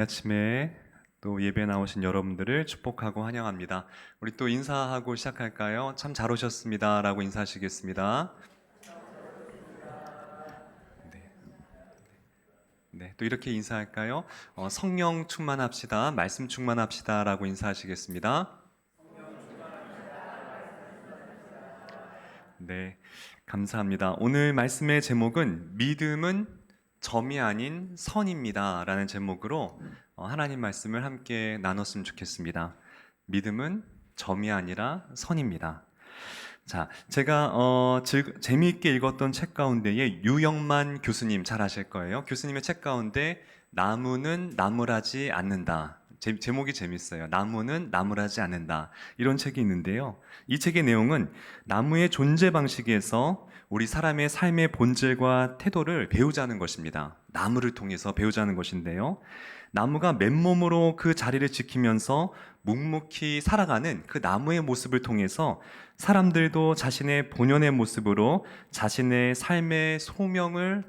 아침에 또 예배 나오신 여러분들을 축복하고 환영합니다. 우리 또 인사하고 시작할까요? 참 잘 오셨습니다 라고 인사하시겠습니다. 네, 네, 또 이렇게 인사할까요? 성령 충만합시다, 말씀 충만합시다 라고 인사하시겠습니다. 네, 감사합니다. 오늘 말씀의 제목은 믿음은 점이 아닌 선입니다 라는 제목으로 하나님 말씀을 함께 나눴으면 좋겠습니다. 믿음은 점이 아니라 선입니다. 자, 제가 재미있게 읽었던 책 가운데에 유영만 교수님 잘 아실 거예요. 교수님의 책 가운데 나무는 나무라지 않는다. 제목이 재밌어요. 나무는 나무라지 않는다. 이런 책이 있는데요. 이 책의 내용은 나무의 존재 방식에서 우리 사람의 삶의 본질과 태도를 배우자는 것입니다. 나무를 통해서 배우자는 것인데요. 나무가 맨몸으로 그 자리를 지키면서 묵묵히 살아가는 그 나무의 모습을 통해서 사람들도 자신의 본연의 모습으로 자신의 삶의 소명을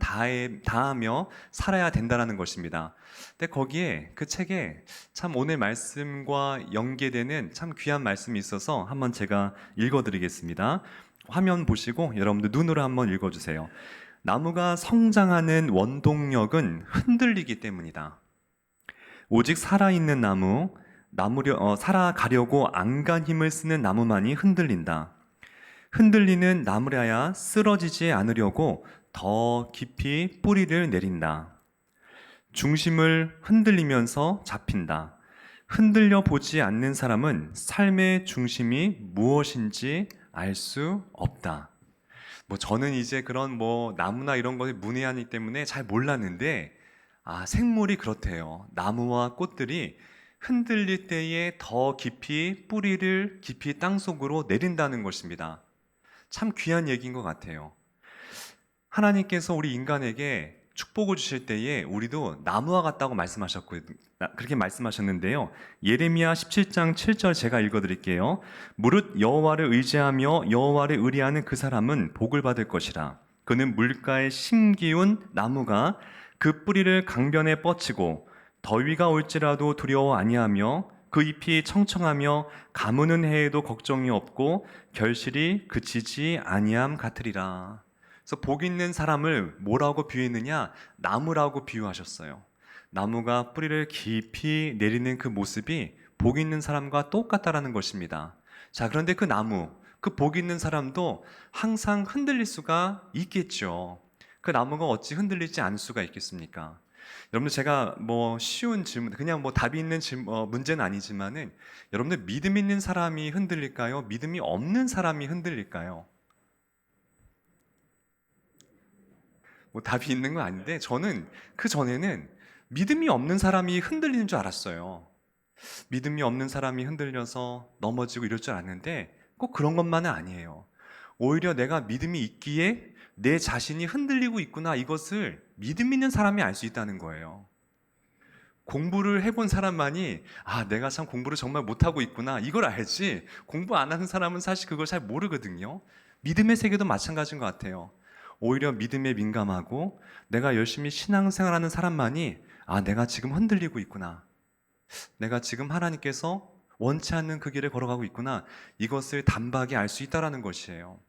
다하며 살아야 된다는 것입니다. 근데 거기에 그 책에 참 오늘 말씀과 연계되는 참 귀한 말씀이 있어서 한번 제가 읽어드리겠습니다. 화면 보시고 여러분들 눈으로 한번 읽어주세요. 나무가 성장하는 원동력은 흔들리기 때문이다. 오직 살아있는 살아가려고 안간 힘을 쓰는 나무만이 흔들린다. 흔들리는 나무라야 쓰러지지 않으려고 더 깊이 뿌리를 내린다. 중심을 흔들리면서 잡힌다. 흔들려 보지 않는 사람은 삶의 중심이 무엇인지 알 수 없다. 저는 이제 그런 나무나 이런 것에 문외한이기 때문에 잘 몰랐는데 생물이 그렇대요. 나무와 꽃들이 흔들릴 때에 더 깊이 뿌리를 깊이 땅속으로 내린다는 것입니다. 참 귀한 얘기인 것 같아요. 하나님께서 우리 인간에게 축복을 주실 때에 우리도 나무와 같다고 그렇게 말씀하셨는데요. 예레미야 17장 7절 제가 읽어드릴게요. 무릇 여호와를 의지하며 여호와를 의뢰하는 그 사람은 복을 받을 것이라. 그는 물가에 심기운 나무가 그 뿌리를 강변에 뻗치고 더위가 올지라도 두려워 아니하며 그 잎이 청청하며 가무는 해에도 걱정이 없고 결실이 그치지 아니함 같으리라. 그래서 복 있는 사람을 뭐라고 비유했느냐? 나무라고 비유하셨어요. 나무가 뿌리를 깊이 내리는 그 모습이 복 있는 사람과 똑같다라는 것입니다. 자, 그런데 그 나무, 그 복 있는 사람도 항상 흔들릴 수가 있겠죠. 그 나무가 어찌 흔들리지 않을 수가 있겠습니까? 여러분들 제가 쉬운 질문, 그냥 답이 있는 문제는 아니지만은 여러분들 믿음 있는 사람이 흔들릴까요? 믿음이 없는 사람이 흔들릴까요? 답이 있는 건 아닌데 저는 그 전에는 믿음이 없는 사람이 흔들리는 줄 알았어요. 믿음이 없는 사람이 흔들려서 넘어지고 이럴 줄 알았는데 꼭 그런 것만은 아니에요. 오히려 내가 믿음이 있기에 내 자신이 흔들리고 있구나, 이것을 믿음 있는 사람이 알 수 있다는 거예요. 공부를 해본 사람만이 내가 참 공부를 정말 못하고 있구나, 이걸 알지, 공부 안 하는 사람은 사실 그걸 잘 모르거든요. 믿음의 세계도 마찬가지인 것 같아요. 오히려 믿음에 민감하고 내가 열심히 신앙생활하는 사람만이 내가 지금 흔들리고 있구나, 내가 지금 하나님께서 원치 않는 그 길을 걸어가고 있구나, 이것을 단박에 알 수 있다는 것이에요.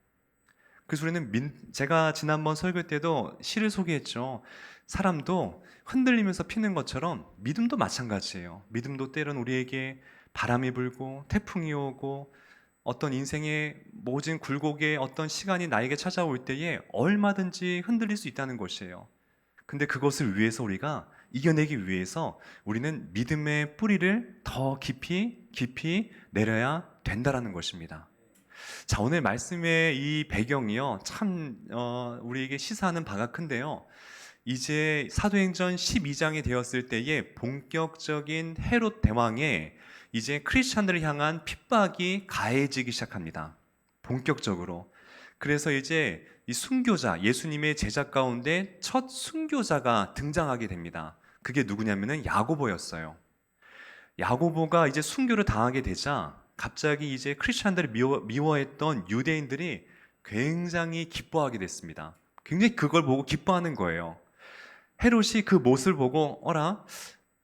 그래서 우리는 제가 지난번 설교 때도 시를 소개했죠. 사람도 흔들리면서 피는 것처럼 믿음도 마찬가지예요. 믿음도 때론 우리에게 바람이 불고 태풍이 오고 어떤 인생의 모진 굴곡의 어떤 시간이 나에게 찾아올 때에 얼마든지 흔들릴 수 있다는 것이에요. 근데 그것을 위해서 우리가 이겨내기 위해서 우리는 믿음의 뿌리를 더 깊이 내려야 된다는 것입니다. 자, 오늘 말씀의 이 배경이요, 참 우리에게 시사하는 바가 큰데요. 이제 사도행전 12장이 되었을 때에 본격적인 헤롯 대왕의 이제 크리스찬들을 향한 핍박이 가해지기 시작합니다. 본격적으로. 그래서 이제 이 순교자, 예수님의 제자 가운데 첫 순교자가 등장하게 됩니다. 그게 누구냐면은 야고보였어요. 야고보가 이제 순교를 당하게 되자 갑자기 이제 크리스찬들을 미워했던 유대인들이 굉장히 기뻐하게 됐습니다. 굉장히 그걸 보고 기뻐하는 거예요. 헤롯이 그 모습을 보고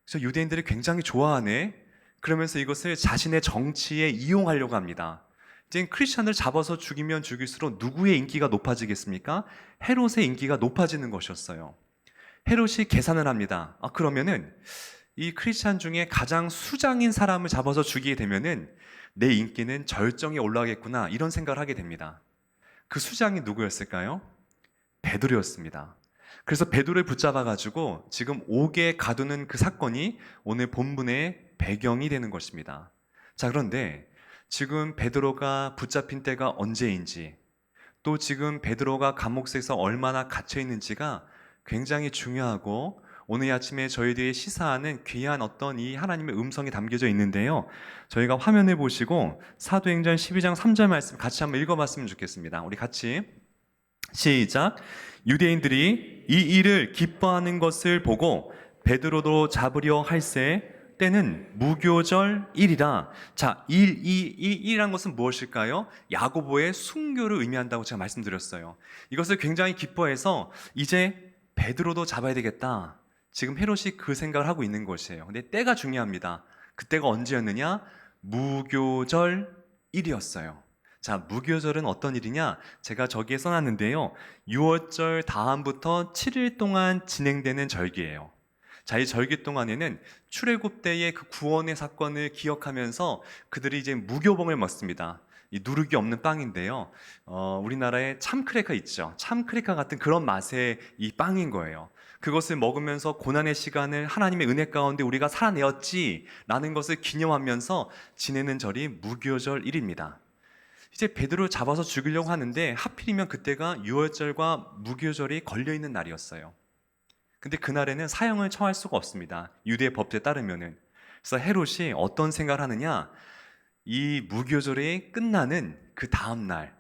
그래서 유대인들이 굉장히 좋아하네. 그러면서 이것을 자신의 정치에 이용하려고 합니다. 이제 크리스천을 잡아서 죽이면 죽일수록 누구의 인기가 높아지겠습니까? 헤롯의 인기가 높아지는 것이었어요. 헤롯이 계산을 합니다. 그러면은 이 크리스천 중에 가장 수장인 사람을 잡아서 죽이게 되면은 내 인기는 절정에 올라가겠구나, 이런 생각을 하게 됩니다. 그 수장이 누구였을까요? 베드로였습니다. 그래서 베드로를 붙잡아 가지고 지금 옥에 가두는 그 사건이 오늘 본문의 배경이 되는 것입니다. 자, 그런데 지금 베드로가 붙잡힌 때가 언제인지, 또 지금 베드로가 감옥에서 얼마나 갇혀 있는지가 굉장히 중요하고, 오늘 아침에 저희들이 시사하는 귀한 어떤 이 하나님의 음성이 담겨져 있는데요. 저희가 화면을 보시고 사도행전 12장 3절 말씀 같이 한번 읽어봤으면 좋겠습니다. 우리 같이 시작. 유대인들이 이 일을 기뻐하는 것을 보고 베드로도 잡으려 할새 때는 무교절일이라. 자, 일이라는 것은 무엇일까요? 야고보의 순교를 의미한다고 제가 말씀드렸어요. 이것을 굉장히 기뻐해서 이제 베드로도 잡아야 되겠다, 지금 헤롯이 그 생각을 하고 있는 것이에요. 근데 때가 중요합니다. 그때가 언제였느냐? 무교절일이었어요. 자, 무교절은 어떤 일이냐? 제가 저기에 써놨는데요. 6월절 다음부터 7일 동안 진행되는 절기예요. 자, 이 절기 동안에는 출애굽 때의 그 구원의 사건을 기억하면서 그들이 이제 무교봉을 먹습니다. 이 누룩이 없는 빵인데요. 우리나라에 참크래커 있죠. 참크래커 같은 그런 맛의 이 빵인 거예요. 그것을 먹으면서 고난의 시간을 하나님의 은혜 가운데 우리가 살아내었지라는 것을 기념하면서 지내는 절이 무교절일입니다. 이제 베드로를 잡아서 죽이려고 하는데 하필이면 그때가 유월절과 무교절이 걸려있는 날이었어요. 근데 그날에는 사형을 처할 수가 없습니다. 유대 법제에 따르면은. 그래서 헤롯이 어떤 생각을 하느냐? 이 무교절이 끝나는 그 다음날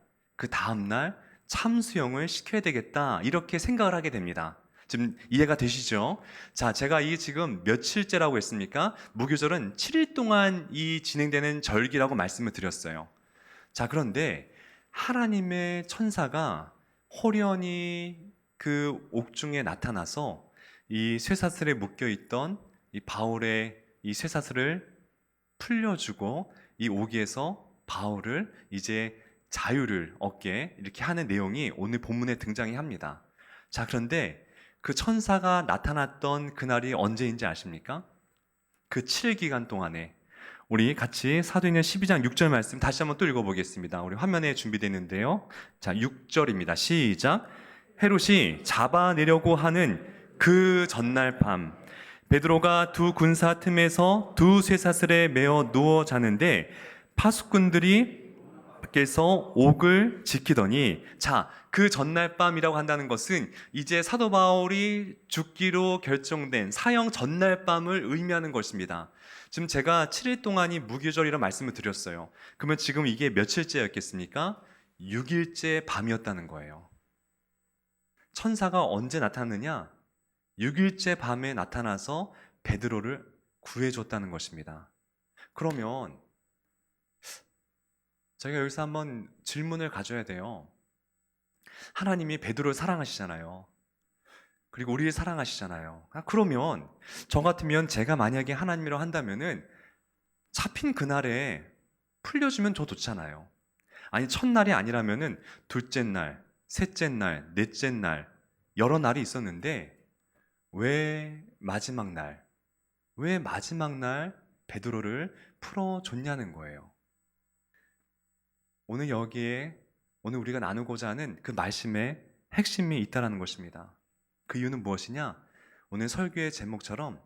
참수형을 시켜야 되겠다, 이렇게 생각을 하게 됩니다. 지금 이해가 되시죠? 자, 제가 이 지금 며칠째라고 했습니까? 무교절은 7일 동안 이 진행되는 절기라고 말씀을 드렸어요. 자, 그런데 하나님의 천사가 호련히 그 옥중에 나타나서 이 쇠사슬에 묶여있던 이 바울의 이 쇠사슬을 풀려주고 이 옥에서 바울을 이제 자유를 얻게 이렇게 하는 내용이 오늘 본문에 등장이 합니다. 자, 그런데 그 천사가 나타났던 그날이 언제인지 아십니까? 그 7기간 동안에 우리 같이 사도행전 12장 6절 말씀 다시 한번 또 읽어보겠습니다. 우리 화면에 준비되는데요. 자, 6절입니다. 시작. 헤롯이 잡아내려고 하는 그 전날 밤 베드로가 두 군사 틈에서 두 쇠사슬에 매어 누워 자는데 파수꾼들이 밖에서 옥을 지키더니, 자, 그 전날 밤이라고 한다는 것은 이제 사도 바울이 죽기로 결정된 사형 전날 밤을 의미하는 것입니다. 지금 제가 7일 동안이 무교절이라 말씀을 드렸어요. 그러면 지금 이게 며칠째였겠습니까? 6일째 밤이었다는 거예요. 천사가 언제 나타났느냐? 6일째 밤에 나타나서 베드로를 구해줬다는 것입니다. 그러면 저희가 여기서 한번 질문을 가져야 돼요. 하나님이 베드로를 사랑하시잖아요. 그리고 우리를 사랑하시잖아요. 그러면 저 같으면 제가 만약에 하나님이라고 한다면은 잡힌 그날에 풀려주면 더 좋잖아요. 아니, 첫날이 아니라면은 둘째 날, 셋째 날, 넷째 날, 여러 날이 있었는데 왜 마지막 날 베드로를 풀어줬냐는 거예요. 오늘 여기에 오늘 우리가 나누고자 하는 그 말씀의 핵심이 있다는 것입니다. 그 이유는 무엇이냐? 오늘 설교의 제목처럼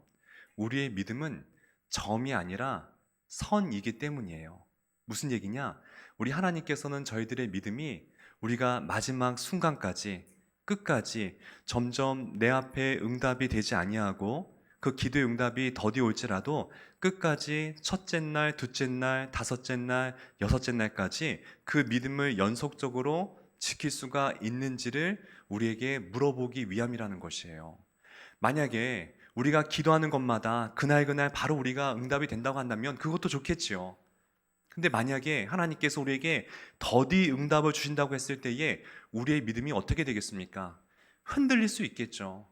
우리의 믿음은 점이 아니라 선이기 때문이에요. 무슨 얘기냐? 우리 하나님께서는 저희들의 믿음이 우리가 마지막 순간까지 끝까지 점점 내 앞에 응답이 되지 아니하고 그 기도의 응답이 더디 올지라도 끝까지 첫째 날, 둘째 날, 다섯째 날, 여섯째 날까지 그 믿음을 연속적으로 지킬 수가 있는지를 우리에게 물어보기 위함이라는 것이에요. 만약에 우리가 기도하는 것마다 그날 바로 우리가 응답이 된다고 한다면 그것도 좋겠지요. 근데 만약에 하나님께서 우리에게 더디 응답을 주신다고 했을 때에 우리의 믿음이 어떻게 되겠습니까? 흔들릴 수 있겠죠.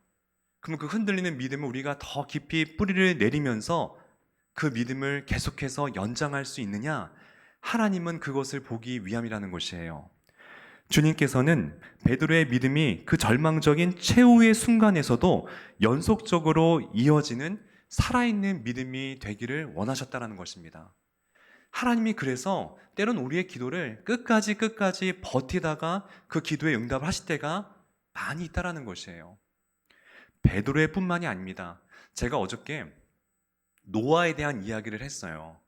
그러면 그 흔들리는 믿음을 우리가 더 깊이 뿌리를 내리면서 그 믿음을 계속해서 연장할 수 있느냐? 하나님은 그것을 보기 위함이라는 것이에요. 주님께서는 베드로의 믿음이 그 절망적인 최후의 순간에서도 연속적으로 이어지는 살아있는 믿음이 되기를 원하셨다는 것입니다. 하나님이 그래서 때론 우리의 기도를 끝까지 버티다가 그 기도에 응답을 하실 때가 많이 있다는 것이에요. 베드로의 뿐만이 아닙니다. 제가 어저께 노아에 대한 이야기를 했어요.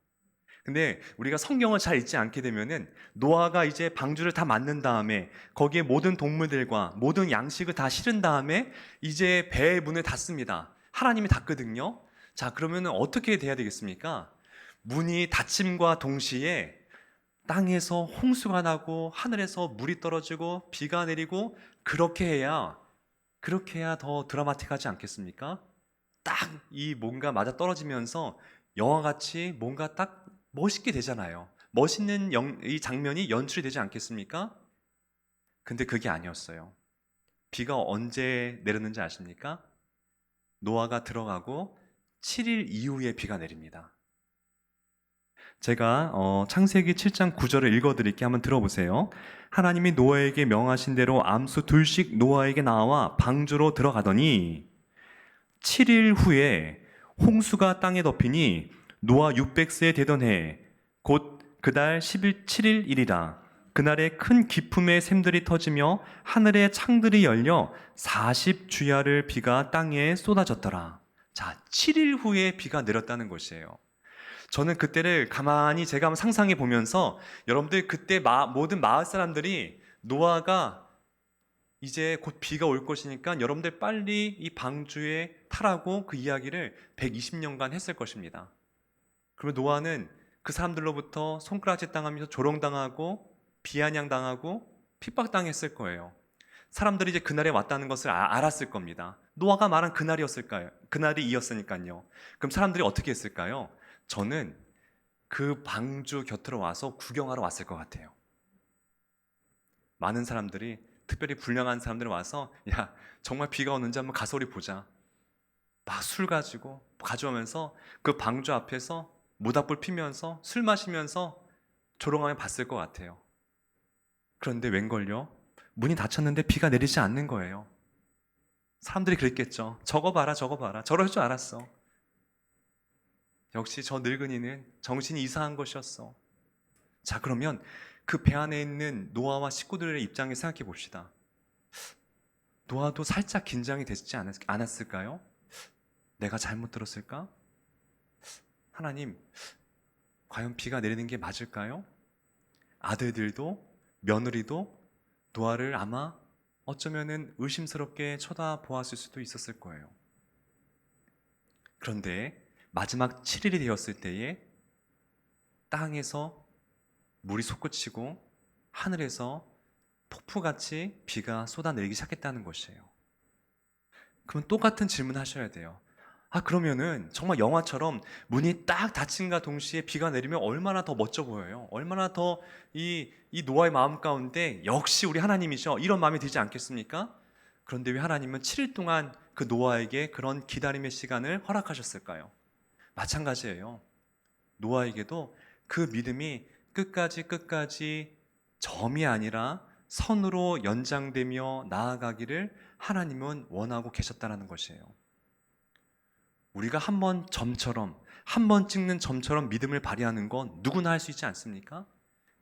근데 우리가 성경을 잘 읽지 않게 되면은 노아가 이제 방주를 다 만든 다음에 거기에 모든 동물들과 모든 양식을 다 실은 다음에 이제 배의 문을 닫습니다. 하나님이 닫거든요. 자, 그러면 어떻게 돼야 되겠습니까? 문이 닫힘과 동시에 땅에서 홍수가 나고 하늘에서 물이 떨어지고 비가 내리고 그렇게 해야 더 드라마틱하지 않겠습니까? 딱 이 뭔가 맞아 떨어지면서 영화같이 뭔가 딱 멋있게 되잖아요. 멋있는 이 장면이 연출이 되지 않겠습니까? 근데 그게 아니었어요. 비가 언제 내렸는지 아십니까? 노아가 들어가고 7일 이후에 비가 내립니다. 제가 창세기 7장 9절을 읽어드릴게요. 한번 들어보세요. 하나님이 노아에게 명하신 대로 암수 둘씩 노아에게 나와 방주로 들어가더니 7일 후에 홍수가 땅에 덮이니 노아 600세 되던 해 곧 그달 7일이라 그날에 큰 기품의 샘들이 터지며 하늘의 창들이 열려 40주야를 비가 땅에 쏟아졌더라. 자, 7일 후에 비가 내렸다는 것이에요. 저는 그때를 가만히 제가 한번 상상해 보면서 여러분들 그때 모든 마을 사람들이 노아가 이제 곧 비가 올 것이니까 여러분들 빨리 이 방주에 타라고 그 이야기를 120년간 했을 것입니다. 그러면 노아는 그 사람들로부터 손가락질 당하면서 조롱당하고 비아냥당하고 핍박당했을 거예요. 사람들이 이제 그날에 왔다는 것을 알았을 겁니다. 노아가 말한 그날이었을까요? 그날이 이었으니까요. 그럼 사람들이 어떻게 했을까요? 저는 그 방주 곁으로 와서 구경하러 왔을 것 같아요. 많은 사람들이, 특별히 불량한 사람들이 와서 야, 정말 비가 오는지 한번 가서 우리 보자. 막 술 가지고 가져오면서 그 방주 앞에서 모닥불 피면서 술 마시면서 조롱하며 봤을 것 같아요. 그런데 웬걸요? 문이 닫혔는데 비가 내리지 않는 거예요. 사람들이 그랬겠죠. 저거 봐라. 저럴 줄 알았어. 역시 저 늙은이는 정신이 이상한 것이었어. 자, 그러면 그 배 안에 있는 노아와 식구들의 입장에 생각해 봅시다. 노아도 살짝 긴장이 되지 않았을까요? 내가 잘못 들었을까? 하나님, 과연 비가 내리는 게 맞을까요? 아들들도 며느리도 노아를 아마 어쩌면은 의심스럽게 쳐다보았을 수도 있었을 거예요. 그런데 마지막 7일이 되었을 때에 땅에서 물이 솟구치고 하늘에서 폭풍같이 비가 쏟아내리기 시작했다는 것이에요. 그럼 똑같은 질문 하셔야 돼요. 그러면은 정말 영화처럼 문이 딱 닫힌과 동시에 비가 내리면 얼마나 더 멋져 보여요. 얼마나 더 이 노아의 마음 가운데 역시 우리 하나님이셔, 이런 마음이 들지 않겠습니까? 그런데 왜 하나님은 7일 동안 그 노아에게 그런 기다림의 시간을 허락하셨을까요? 마찬가지예요. 노아에게도 그 믿음이 끝까지 점이 아니라 선으로 연장되며 나아가기를 하나님은 원하고 계셨다는 것이에요. 우리가 한 번 찍는 점처럼 믿음을 발휘하는 건 누구나 할 수 있지 않습니까?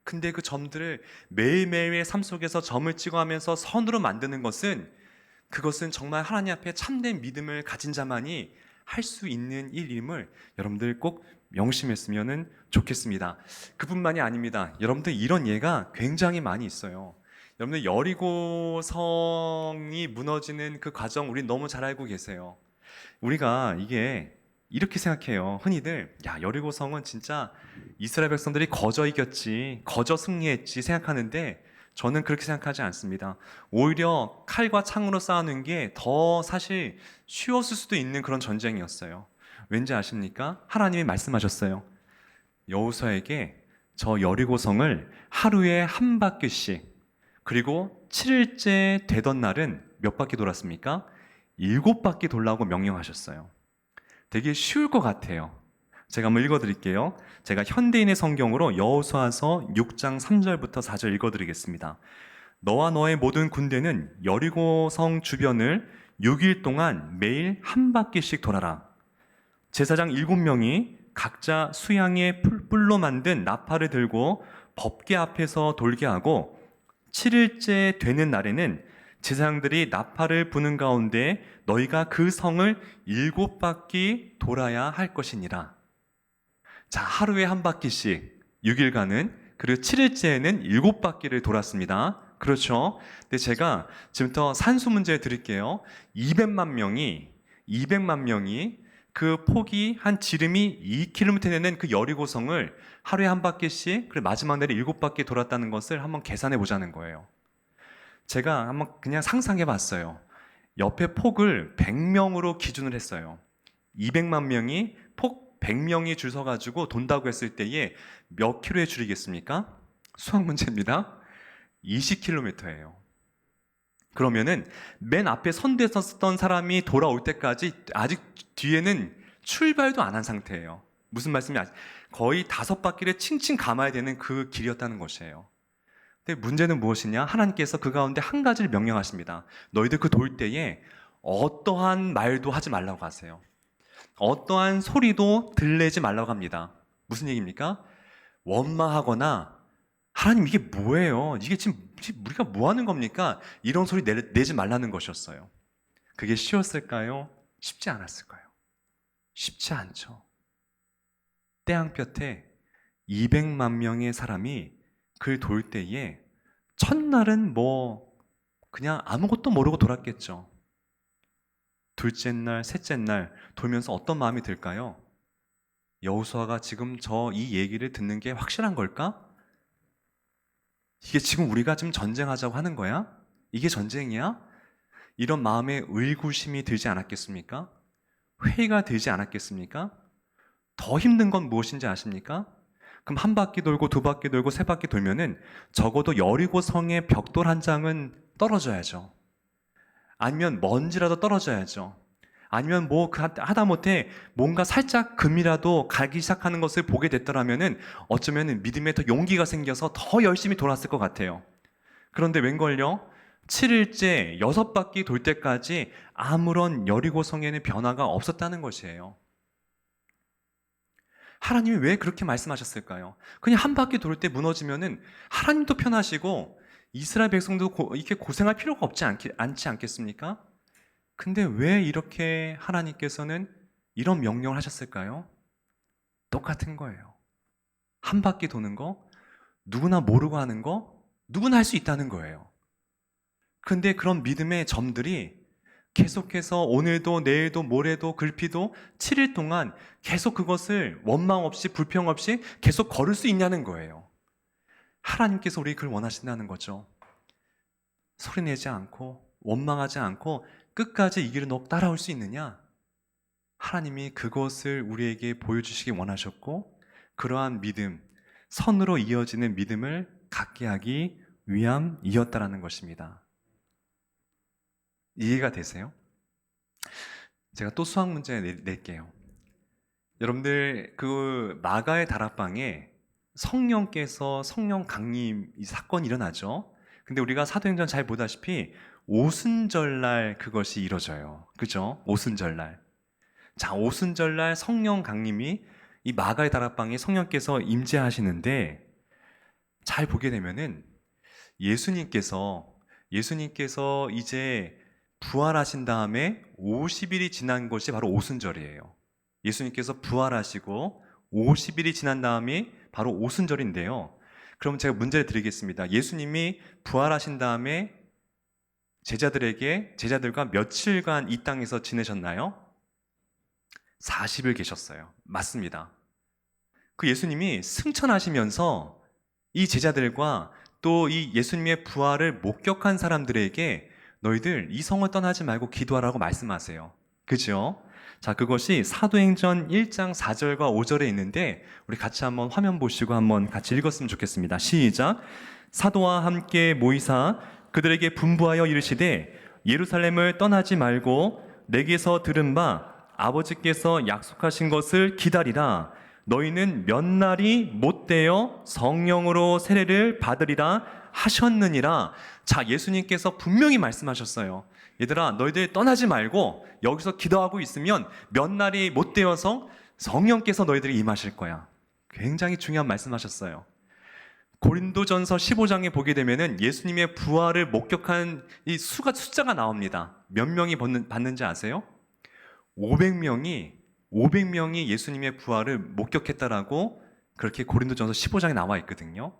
근데 그 점들을 매일매일의 삶 속에서 점을 찍어가면서 선으로 만드는 그것은 정말 하나님 앞에 참된 믿음을 가진 자만이 할 수 있는 일임을 여러분들 꼭 명심했으면 좋겠습니다. 그뿐만이 아닙니다. 여러분들 이런 예가 굉장히 많이 있어요. 여러분들 여리고 성이 무너지는 그 과정 우리 너무 잘 알고 계세요. 우리가 이게 이렇게 생각해요. 흔히들 여리고 성은 진짜 이스라엘 백성들이 거저 이겼지, 거저 승리했지 생각하는데 저는 그렇게 생각하지 않습니다. 오히려 칼과 창으로 싸우는 게 더 사실 쉬웠을 수도 있는 그런 전쟁이었어요. 왠지 아십니까? 하나님이 말씀하셨어요. 여호수아에게 저 여리고성을 하루에 한 바퀴씩, 그리고 7일째 되던 날은 몇 바퀴 돌았습니까? 7바퀴 돌라고 명령하셨어요. 되게 쉬울 것 같아요. 제가 한번 읽어드릴게요. 제가 현대인의 성경으로 여호수아서 6장 3절부터 4절 읽어드리겠습니다. 너와 너의 모든 군대는 여리고성 주변을 6일 동안 매일 한 바퀴씩 돌아라. 제사장 7명이 각자 수양의 뿔로 만든 나팔을 들고 법궤 앞에서 돌게 하고 7일째 되는 날에는 제사장들이 나팔을 부는 가운데 너희가 그 성을 7바퀴 돌아야 할 것이니라. 자, 하루에 한 바퀴씩 6일간은, 그리고 7일째에는 7바퀴를 돌았습니다. 그렇죠? 근데 제가 지금부터 산수 문제 드릴게요. 200만 명이 그 폭이 한 지름이 2km 되는 그 여리고성을 하루에 한 바퀴씩, 그리고 마지막 날에 7바퀴 돌았다는 것을 한번 계산해 보자는 거예요. 제가 한번 그냥 상상해 봤어요. 옆에 폭을 100명으로 기준을 했어요. 200만 명이 폭 100명이 줄 서가지고 돈다고 했을 때에 몇 킬로에 줄이겠습니까? 수학 문제입니다. 20km예요. 그러면은 맨 앞에 선두에 섰던 사람이 돌아올 때까지 아직 뒤에는 출발도 안 한 상태예요. 무슨 말씀이냐? 거의 5바퀴를 칭칭 감아야 되는 그 길이었다는 것이에요. 근데 문제는 무엇이냐? 하나님께서 그 가운데 한 가지를 명령하십니다. 너희들 그 돌 때에 어떠한 말도 하지 말라고 하세요. 어떠한 소리도 들리지 말라고 합니다. 무슨 얘기입니까? 원망하거나 하나님 이게 뭐예요? 이게 지금 우리가 뭐 하는 겁니까? 이런 소리 내지 말라는 것이었어요. 그게 쉬웠을까요? 쉽지 않았을까요? 쉽지 않죠. 태양볕에 200만 명의 사람이 그를 돌 때에 첫날은 뭐 그냥 아무것도 모르고 돌았겠죠. 둘째 날, 셋째 날 돌면서 어떤 마음이 들까요? 여호수아가 지금 이 얘기를 듣는 게 확실한 걸까? 이게 지금 우리가 지금 전쟁하자고 하는 거야? 이게 전쟁이야? 이런 마음에 의구심이 들지 않았겠습니까? 회의가 들지 않았겠습니까? 더 힘든 건 무엇인지 아십니까? 그럼 한 바퀴 돌고 2바퀴 돌고 3바퀴 돌면은 적어도 여리고 성의 벽돌 한 장은 떨어져야죠. 아니면 먼지라도 떨어져야죠. 아니면 뭐 하다못해 뭔가 살짝 금이라도 가기 시작하는 것을 보게 됐더라면은 어쩌면 믿음에 더 용기가 생겨서 더 열심히 돌았을 것 같아요. 그런데 웬걸요? 7일째 6바퀴 돌 때까지 아무런 여리고 성에는 변화가 없었다는 것이에요. 하나님이 왜 그렇게 말씀하셨을까요? 그냥 한 바퀴 돌 때 무너지면은 하나님도 편하시고 이스라엘 백성도 이렇게 고생할 필요가 없지 않겠습니까? 근데 왜 이렇게 하나님께서는 이런 명령을 하셨을까요? 똑같은 거예요. 한 바퀴 도는 거, 누구나 모르고 하는 거, 누구나 할 수 있다는 거예요. 근데 그런 믿음의 점들이 계속해서 오늘도 내일도 모레도 글피도 7일 동안 계속 그것을 원망 없이 불평 없이 계속 걸을 수 있냐는 거예요. 하나님께서 우리 그걸 원하신다는 거죠. 소리내지 않고 원망하지 않고 끝까지 이 길을 너 따라올 수 있느냐? 하나님이 그것을 우리에게 보여주시기 원하셨고 그러한 믿음, 선으로 이어지는 믿음을 갖게 하기 위함이었다라는 것입니다. 이해가 되세요? 제가 또 수학 문제 낼게요. 여러분들 그 마가의 다락방에 성령께서 성령 강림 이 사건이 일어나죠. 근데 우리가 사도행전 잘 보다시피 오순절날 그것이 이루어져요. 그죠? 오순절날. 자, 오순절날 성령 강림이 이 마가의 다락방에 성령께서 임재하시는데 잘 보게 되면은 예수님께서 이제 부활하신 다음에 50일이 지난 것이 바로 오순절이에요. 예수님께서 부활하시고 50일이 지난 다음에 바로 오순절인데요. 그럼 제가 문제를 드리겠습니다. 예수님이 부활하신 다음에 제자들과 며칠간 이 땅에서 지내셨나요? 40일 계셨어요. 맞습니다. 그 예수님이 승천하시면서 이 제자들과 또 이 예수님의 부활을 목격한 사람들에게 너희들 이 성을 떠나지 말고 기도하라고 말씀하세요. 그죠? 자, 그것이 사도행전 1장 4절과 5절에 있는데 우리 같이 한번 화면 보시고 한번 같이 읽었으면 좋겠습니다. 시작. 사도와 함께 모이사 그들에게 분부하여 이르시되 예루살렘을 떠나지 말고 내게서 들은 바 아버지께서 약속하신 것을 기다리라. 너희는 몇 날이 못되어 성령으로 세례를 받으리라 하셨느니라. 자, 예수님께서 분명히 말씀하셨어요. 얘들아, 너희들 떠나지 말고 여기서 기도하고 있으면 몇 날이 못되어서 성령께서 너희들이 임하실 거야. 굉장히 중요한 말씀하셨어요. 고린도전서 15장에 보게 되면은 예수님의 부활을 목격한 이 숫자가 나옵니다. 몇 명이 받는지 아세요? 500명이 예수님의 부활을 목격했다라고 그렇게 고린도전서 15장에 나와 있거든요.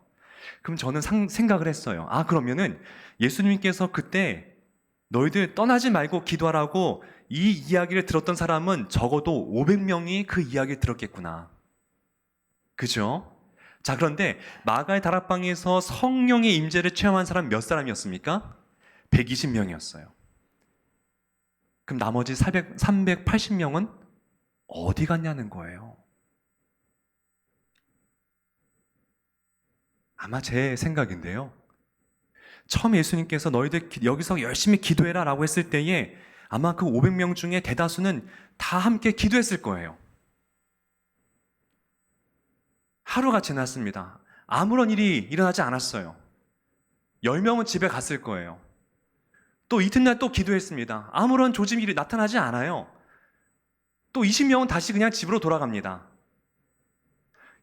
그럼 저는 생각을 했어요. 아, 그러면은 예수님께서 그때 너희들 떠나지 말고 기도하라고 이 이야기를 들었던 사람은 적어도 500명이 그 이야기를 들었겠구나. 그죠? 자, 그런데 마가의 다락방에서 성령의 임재를 체험한 사람 몇 사람이었습니까? 120명이었어요. 그럼 나머지 380명은 어디 갔냐는 거예요. 아마 제 생각인데요. 처음 예수님께서 너희들 여기서 열심히 기도해라 라고 했을 때에 아마 그 500명 중에 대다수는 다 함께 기도했을 거예요. 하루가 지났습니다. 아무런 일이 일어나지 않았어요. 10명은 집에 갔을 거예요. 또 이튿날 또 기도했습니다. 아무런 조짐이 나타나지 않아요. 또 20명은 다시 그냥 집으로 돌아갑니다.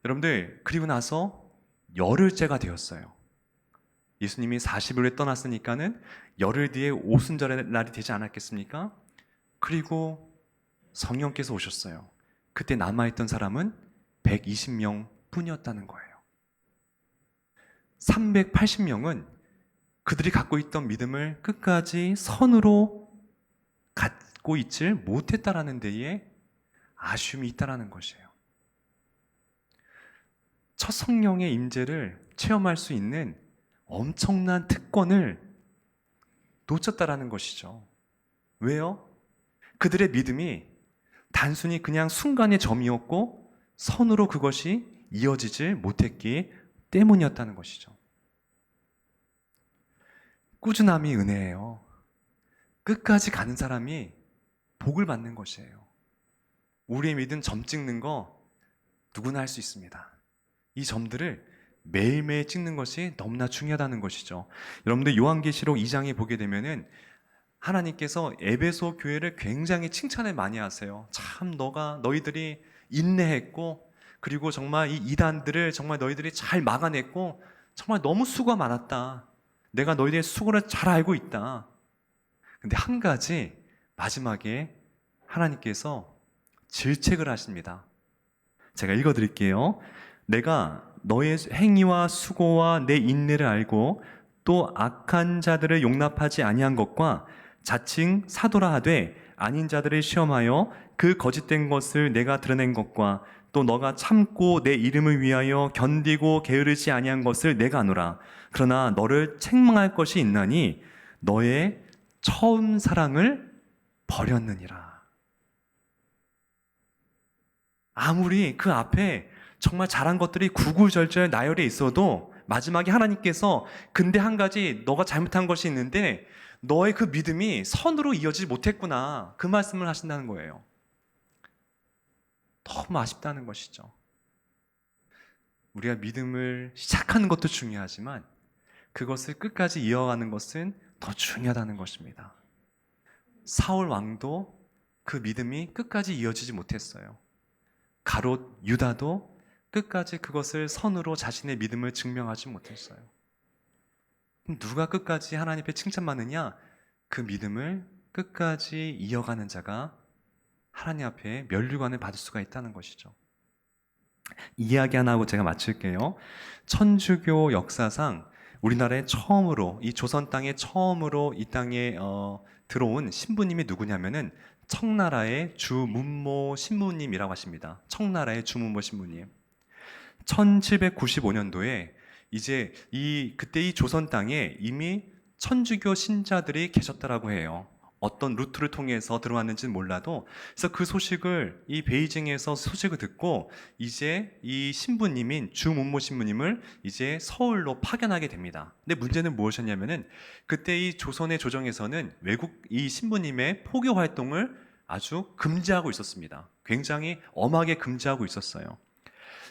여러분들, 그리고 나서 열흘째가 되었어요. 예수님이 40일에 떠났으니까는 열흘 뒤에 오순절의 날이 되지 않았겠습니까? 그리고 성령께서 오셨어요. 그때 남아있던 사람은 120명 뿐이었다는 거예요. 380명은 그들이 갖고 있던 믿음을 끝까지 선으로 갖고 있질 못했다라는 데에 아쉬움이 있다라는 것이에요. 첫 성령의 임재를 체험할 수 있는 엄청난 특권을 놓쳤다라는 것이죠. 왜요? 그들의 믿음이 단순히 그냥 순간의 점이었고 선으로 그것이 이어지질 못했기 때문이었다는 것이죠. 꾸준함이 은혜예요. 끝까지 가는 사람이 복을 받는 것이에요. 우리의 믿음 점 찍는 거 누구나 할 수 있습니다. 이 점들을 매일매일 찍는 것이 너무나 중요하다는 것이죠. 여러분들 요한계시록 2장에 보게 되면은 하나님께서 에베소 교회를 굉장히 칭찬을 많이 하세요. 참 너희들이 인내했고 그리고 정말 이 이단들을 정말 너희들이 잘 막아냈고 정말 너무 수고가 많았다. 내가 너희들의 수고를 잘 알고 있다. 근데 한 가지 마지막에 하나님께서 질책을 하십니다. 제가 읽어드릴게요. 내가 너의 행위와 수고와 내 인내를 알고 또 악한 자들을 용납하지 아니한 것과 자칭 사도라 하되 아닌 자들을 시험하여 그 거짓된 것을 내가 드러낸 것과 또 너가 참고 내 이름을 위하여 견디고 게으르지 아니한 것을 내가 아노라. 그러나 너를 책망할 것이 있나니 너의 처음 사랑을 버렸느니라. 아무리 그 앞에 정말 잘한 것들이 구구절절 나열해 있어도 마지막에 하나님께서 근데 한 가지 너가 잘못한 것이 있는데 너의 그 믿음이 선으로 이어지지 못했구나. 그 말씀을 하신다는 거예요. 너무 아쉽다는 것이죠. 우리가 믿음을 시작하는 것도 중요하지만 그것을 끝까지 이어가는 것은 더 중요하다는 것입니다. 사울 왕도 그 믿음이 끝까지 이어지지 못했어요. 가롯 유다도 끝까지 그것을 선으로 자신의 믿음을 증명하지 못했어요. 그럼 누가 끝까지 하나님 앞에 칭찬받느냐? 그 믿음을 끝까지 이어가는 자가 하나님 앞에 면류관을 받을 수가 있다는 것이죠. 이야기 하나 하고 제가 마칠게요. 천주교 역사상 우리나라에 처음으로 이 조선 땅에 처음으로 이 땅에 들어온 신부님이 누구냐면은 청나라의 주문모 신부님이라고 하십니다. 청나라의 주문모 신부님. 1795년도에 이제 그때 이 조선 땅에 이미 천주교 신자들이 계셨다라고 해요. 어떤 루트를 통해서 들어왔는지는 몰라도, 그래서 그 소식을, 이 베이징에서 소식을 듣고 이제 이 신부님인 주문모 신부님을 이제 서울로 파견하게 됩니다. 근데 문제는 무엇이었냐면은 그때 이 조선의 조정에서는 외국 이 신부님의 포교 활동을 아주 금지하고 있었습니다. 굉장히 엄하게 금지하고 있었어요.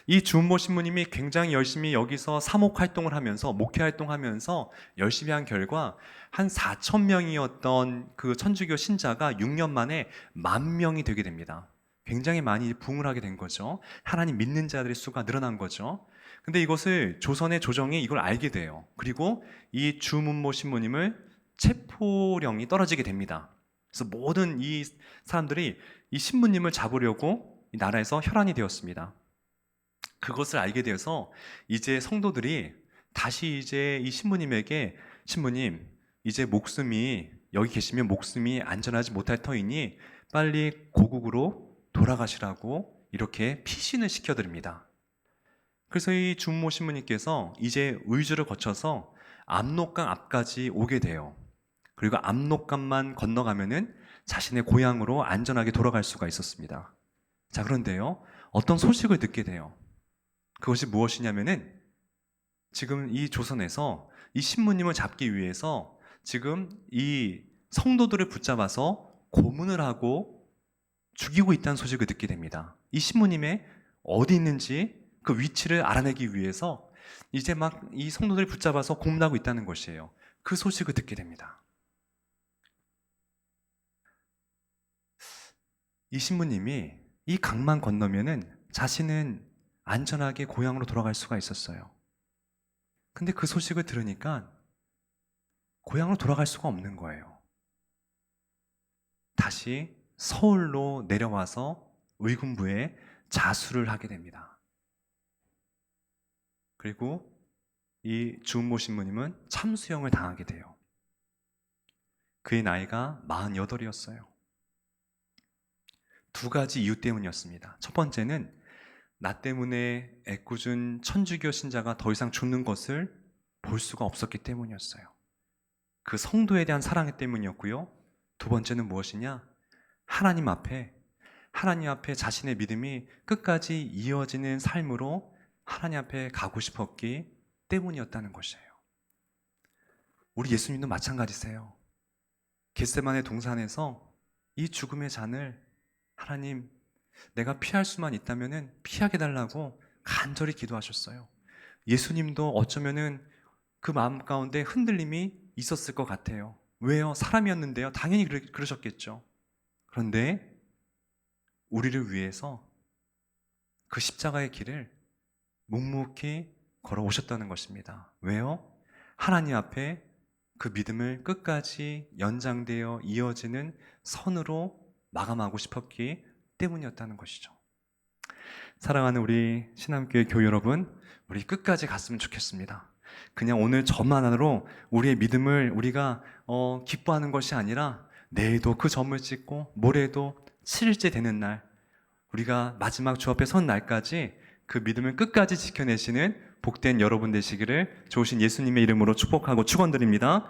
이 주은모 신부님이 굉장히 열심히 여기서 사목 활동을 하면서, 목회 활동하면서 열심히 한 결과 한 4천 명이었던 그 천주교 신자가 6년 만에 10,000명이 되게 됩니다. 굉장히 많이 부흥을 하게 된 거죠. 하나님 믿는 자들의 수가 늘어난 거죠. 근데 이것을 조선의 조정이 이걸 알게 돼요. 그리고 이 주문모 신부님을 체포령이 떨어지게 됩니다. 그래서 모든 이 사람들이 이 신부님을 잡으려고 이 나라에서 혈안이 되었습니다. 그것을 알게 되어서 이제 성도들이 다시 이제 이 신부님에게, 신부님, 이제 목숨이, 여기 계시면 목숨이 안전하지 못할 터이니 빨리 고국으로 돌아가시라고 이렇게 피신을 시켜드립니다. 그래서 이 주모 신부님께서 이제 의주를 거쳐서 압록강 앞까지 오게 돼요. 그리고 압록강만 건너가면은 자신의 고향으로 안전하게 돌아갈 수가 있었습니다. 자, 그런데요, 어떤 소식을 듣게 돼요. 그것이 무엇이냐면은 지금 이 조선에서 이 신부님을 잡기 위해서 지금 이 성도들을 붙잡아서 고문을 하고 죽이고 있다는 소식을 듣게 됩니다. 이 신부님의 어디 있는지 그 위치를 알아내기 위해서 이제 막 이 성도들을 붙잡아서 고문하고 있다는 것이에요. 그 소식을 듣게 됩니다. 이 신부님이 이 강만 건너면은 자신은 안전하게 고향으로 돌아갈 수가 있었어요. 근데 그 소식을 들으니까 고향으로 돌아갈 수가 없는 거예요. 다시 서울로 내려와서 의군부에 자수를 하게 됩니다. 그리고 이 주은모 신부님은 참수형을 당하게 돼요. 그의 나이가 48이었어요. 두 가지 이유 때문이었습니다. 첫 번째는 나 때문에 애꿎은 천주교 신자가 더 이상 죽는 것을 볼 수가 없었기 때문이었어요. 그 성도에 대한 사랑 때문이었고요. 두 번째는 무엇이냐? 하나님 앞에 자신의 믿음이 끝까지 이어지는 삶으로 하나님 앞에 가고 싶었기 때문이었다는 것이에요. 우리 예수님도 마찬가지세요. 겟세마네 동산에서 이 죽음의 잔을 하나님, 내가 피할 수만 있다면 피하게 달라고 간절히 기도하셨어요. 예수님도 어쩌면은 그 마음 가운데 흔들림이 있었을 것 같아요. 왜요? 사람이었는데요. 당연히 그러셨겠죠. 그런데 우리를 위해서 그 십자가의 길을 묵묵히 걸어오셨다는 것입니다. 왜요? 하나님 앞에 그 믿음을 끝까지 연장되어 이어지는 선으로 마감하고 싶었기 때문이었다는 것이죠. 사랑하는 우리 신함교회 교회 여러분, 우리 끝까지 갔으면 좋겠습니다. 그냥 오늘 저만으로 우리의 믿음을 우리가 기뻐하는 것이 아니라 내일도 그 점을 찍고 모레도 7일째 되는 날, 우리가 마지막 주 앞에 선 날까지 그 믿음을 끝까지 지켜내시는 복된 여러분 되시기를 좋으신 예수님의 이름으로 축복하고 축원드립니다.